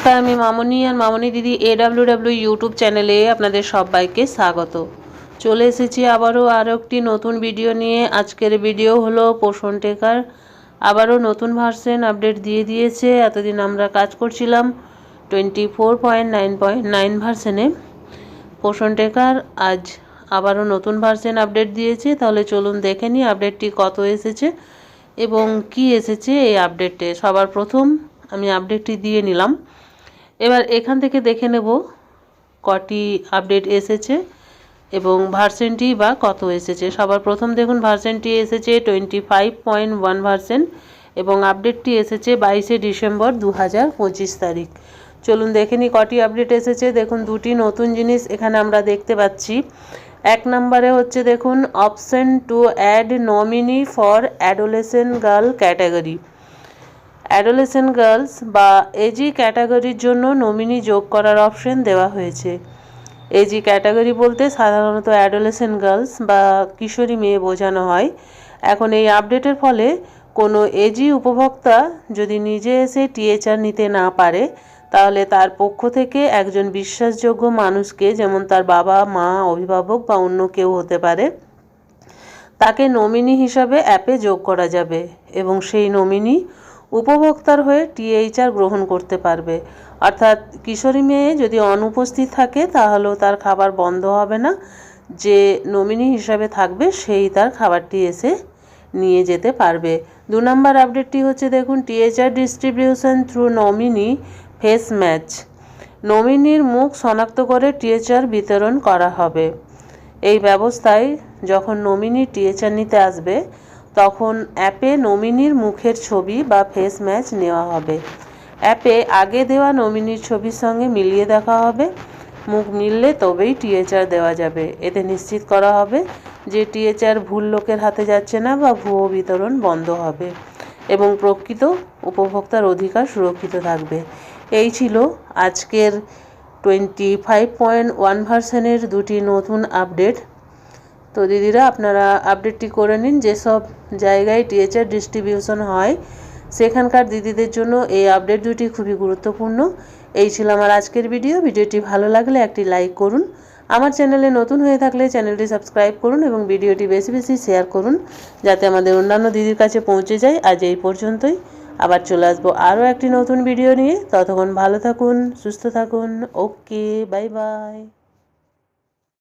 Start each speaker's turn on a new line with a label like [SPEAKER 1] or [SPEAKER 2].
[SPEAKER 1] নমস্কার, আমি মামনি আর মামনি দিদি AWW ইউটিউব চ্যানেলে আপনাদের সবাইকে স্বাগত। চলে এসেছি আবারও আরও একটি নতুন ভিডিও নিয়ে। আজকের ভিডিও হলো পোষণ টেকার আবারও নতুন ভার্সন আপডেট দিয়ে দিয়েছে। এতদিন আমরা কাজ করছিলাম 24.9.9 ভার্সনে। পোষণ টেকার আজ আবারও নতুন ভার্সন আপডেট দিয়েছে। তাহলে চলুন দেখে নিই আপডেটটি কত এসেছে এবং কি এসেছে এই আপডেটে। সবার প্রথম আমি আপডেটটি দিয়ে নিলাম। এবার এখান থেকে দেখে নেব কটি আপডেট এসেছে এবং ভার্সনটি বা কত এসেছে। সবার প্রথম দেখুন ভার্সনটি এসেছে 25.1 ভার্সন এবং আপডেটটি এসেছে 22শে ডিসেম্বর 2025 তারিখ। চলুন দেখে নিই কটি আপডেট এসেছে। দেখুন দুটি নতুন জিনিস এখানে আমরা দেখতে পাচ্ছি। এক নম্বরে হচ্ছে দেখুন option to add nominee for adolescent girl category. Adolescent girls বা এজি ক্যাটাগরির জন্য নমিনি যোগ করার অপশন দেওয়া হয়েছে। এজি ক্যাটাগরি বলতে সাধারণত অ্যাডোলেসেন্ট গার্লস বা কিশোরী মেয়ে বোঝানো হয়। এখন এই আপডেটের ফলে কোনো এজি উপভোক্তা যদি নিজে এসে টিএচআর নিতে না পারে, তাহলে তার পক্ষ থেকে একজন বিশ্বাসযোগ্য মানুষকে, যেমন তার বাবা মা, অভিভাবক বা অন্য কেউ হতে পারে, তাকে নমিনি হিসাবে অ্যাপে যোগ করা যাবে এবং সেই নমিনি উপভোক্তার হয়ে টিএইচআর গ্রহণ করতে পারবে। অর্থাৎ কিশোরী মেয়ে যদি অনুপস্থিত থাকে তাহলেও তার খাবার বন্ধ হবে না। যে নমিনি হিসাবে থাকবে সেই তার খাবারটি এসে নিয়ে যেতে পারবে। 2 নম্বর আপডেটটি হচ্ছে দেখুন THR distribution through nominee face match. নমিনির মুখ শনাক্ত করে টিএইচআর বিতরণ করা হবে। এই ব্যবস্থায় যখন নমিনি টিএইচআর নিতে আসবে তখন অ্যাপে নমিনির মুখের ছবি বা ফেস ম্যাচ নেওয়া হবে। অ্যাপে আগে দেওয়া নমিনির ছবির সঙ্গে মিলিয়ে দেখা হবে। মুখ মিললে তবেই টিএইচআর দেওয়া যাবে। এতে নিশ্চিত করা হবে যে টিএইচআর ভুল লোকের হাতে যাচ্ছে না বা ভুয়ো বিতরণ বন্ধ হবে এবং প্রকৃত উপভোক্তার অধিকার সুরক্ষিত থাকবে। এই ছিল আজকের 25.1 ভার্সনের দুটি নতুন আপডেট। তো দিদিরা আপনারা আপডেটটি করে নিন। যেসব জায়গায় টিএইচআর ডিস্ট্রিবিউশন হয় সেখানকার দিদিদের জন্য এই আপডেট দুটি খুবই গুরুত্বপূর্ণ। এই ছিল আমার আজকের ভিডিও। ভিডিওটি ভালো লাগলে একটি লাইক করুন। আমার চ্যানেলে নতুন হয়ে থাকলে চ্যানেলটি সাবস্ক্রাইব করুন এবং ভিডিওটি বেশি বেশি শেয়ার করুন যাতে আমাদের অন্যান্য দিদির কাছে পৌঁছে যায়। আজ এই পর্যন্তই। আবার চলে আসবো আরও একটি নতুন ভিডিও নিয়ে। ততক্ষণ ভালো থাকুন, সুস্থ থাকুন। ওকে, বাই বাই।